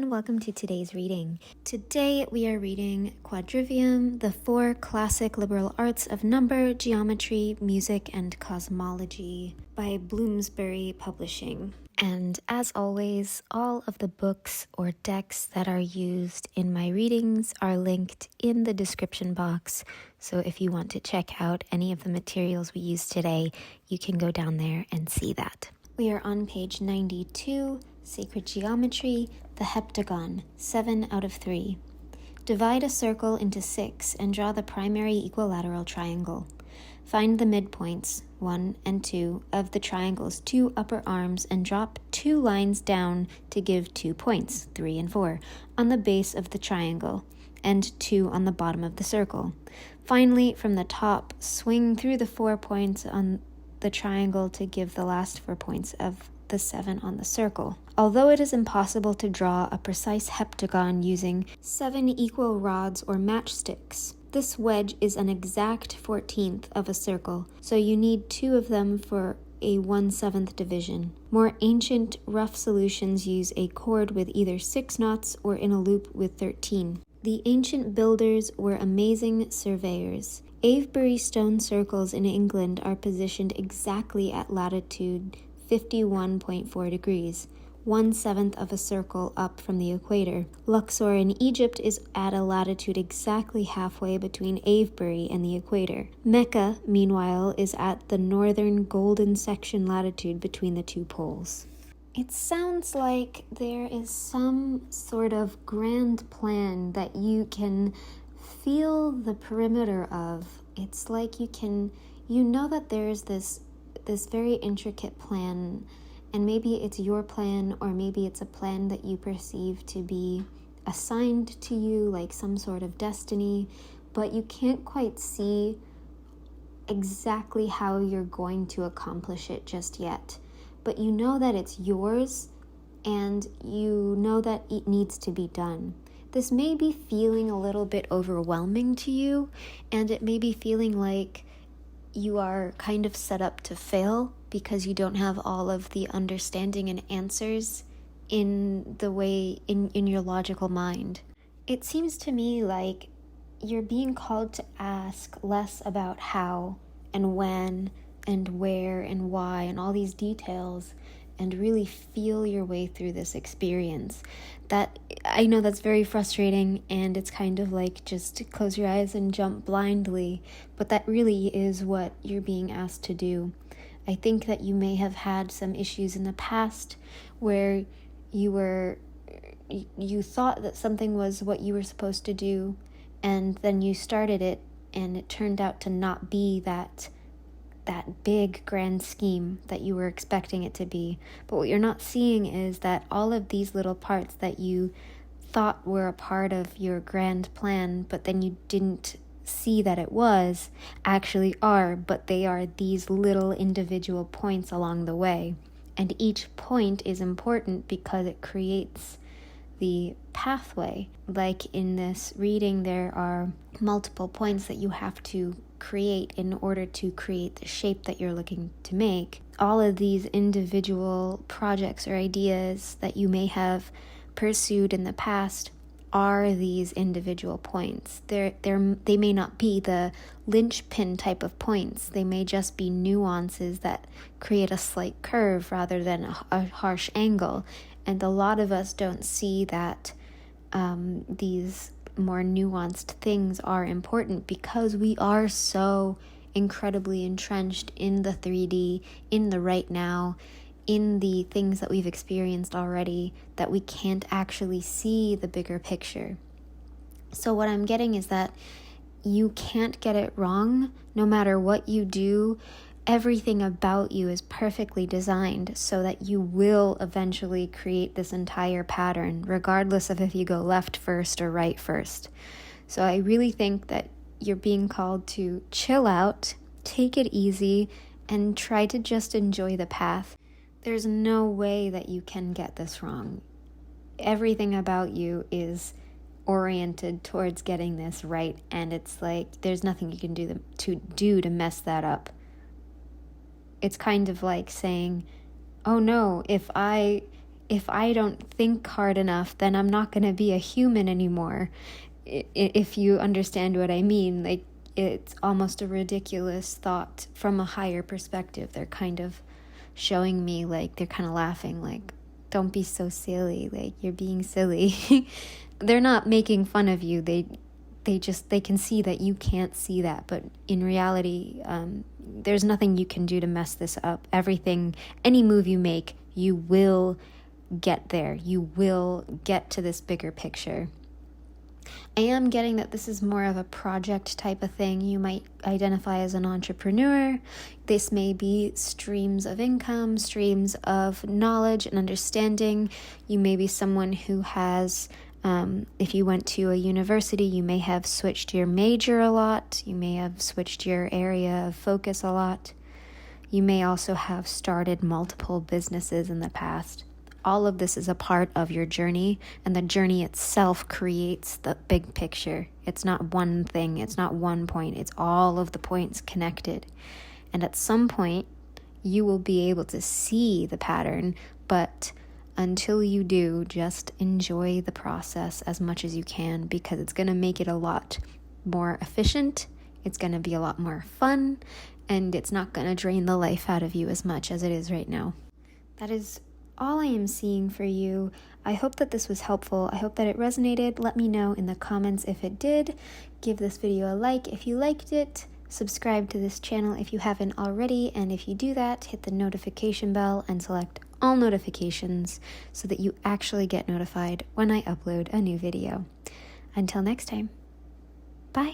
and welcome to today's reading. Today we are reading Quadrivium, the 4 classic liberal arts of number, geometry, music, and cosmology by Bloomsbury Publishing. And as always, all of the books or decks that are used in my readings are linked in the description box. So if you want to check out any of the materials we use today, you can go down there and see that. We are on page 92, Sacred Geometry, the heptagon, 7 out of 3. Divide a circle into 6 and draw the primary equilateral triangle. Find the midpoints, 1 and 2, of the triangle's 2 upper arms and drop 2 lines down to give 2 points, 3 and 4, on the base of the triangle, and 2 on the bottom of the circle. Finally, from the top, swing through the 4 points on the triangle to give the last 4 points of the 7 on the circle. Although it is impossible to draw a precise heptagon using 7 equal rods or matchsticks, this wedge is an exact 14th of a circle, so you need 2 of them for a 1/7 division. More ancient, rough solutions use a cord with either 6 knots or in a loop with 13. The ancient builders were amazing surveyors. Avebury stone circles in England are positioned exactly at latitude 51.4 degrees, 1/7 of a circle up from the equator. Luxor in Egypt is at a latitude exactly halfway between Avebury and the equator. Mecca, meanwhile, is at the northern golden section latitude between the 2 poles. It sounds like there is some sort of grand plan that you can feel the perimeter of. It's like you know that there's this very intricate plan, and maybe it's your plan, or maybe it's a plan that you perceive to be assigned to you, like some sort of destiny, but you can't quite see exactly how you're going to accomplish it just yet. But you know that it's yours, and you know that it needs to be done. This may be feeling a little bit overwhelming to you, and it may be feeling like you are kind of set up to fail because you don't have all of the understanding and answers in the way in your logical mind. It seems to me like you're being called to ask less about how and when and where and why and all these details, and really feel your way through this experience. That, I know that's very frustrating, and it's kind of like just close your eyes and jump blindly, but that really is what you're being asked to do. I think that you may have had some issues in the past where you thought that something was what you were supposed to do, and then you started it, and it turned out to not be that big grand scheme that you were expecting it to be. But what you're not seeing is that all of these little parts that you thought were a part of your grand plan, but then you didn't see that it was, actually are, but they are these little individual points along the way. And each point is important because it creates the pathway. Like in this reading, there are multiple points that you have to create in order to create the shape that you're looking to make. All of these individual projects or ideas that you may have pursued in the past are these individual points. They may not be the linchpin type of points. They may just be nuances that create a slight curve rather than a harsh angle. And a lot of us don't see that these more nuanced things are important because we are so incredibly entrenched in the 3D, in the right now, in the things that we've experienced already, that we can't actually see the bigger picture. So what I'm getting is that you can't get it wrong no matter what you do. Everything about you is perfectly designed so that you will eventually create this entire pattern, regardless of if you go left first or right first. So I really think that you're being called to chill out, take it easy, and try to just enjoy the path. There's no way that you can get this wrong. Everything about you is oriented towards getting this right, and it's like there's nothing you can do to mess that up. It's kind of like saying, oh no, if I if I don't think hard enough, then I'm not going to be a human anymore. If you understand what I mean, like, it's almost a ridiculous thought from a higher perspective. They're kind of showing me, like, they're kind of laughing, like, don't be so silly, like, you're being silly. They're not making fun of you. They can see that you can't see that, but in reality, there's nothing you can do to mess this up. Everything, any move you make, you will get there. You will get to this bigger picture. I am getting that this is more of a project type of thing. You might identify as an entrepreneur. This may be streams of income, streams of knowledge and understanding. You may be someone who has, if you went to a university, you may have switched your major a lot. You may have switched your area of focus a lot. You may also have started multiple businesses in the past. All of this is a part of your journey, and the journey itself creates the big picture. It's not one thing, it's not one point, it's all of the points connected. And at some point, you will be able to see the pattern, but until you do, just enjoy the process as much as you can, because it's going to make it a lot more efficient, it's going to be a lot more fun, and it's not going to drain the life out of you as much as it is right now. That is all I am seeing for you. I hope that this was helpful. I hope that it resonated. Let me know in the comments if it did. Give this video a like if you liked it. Subscribe to this channel if you haven't already. And if you do that, hit the notification bell and select all notifications so that you actually get notified when I upload a new video. Until next time, bye.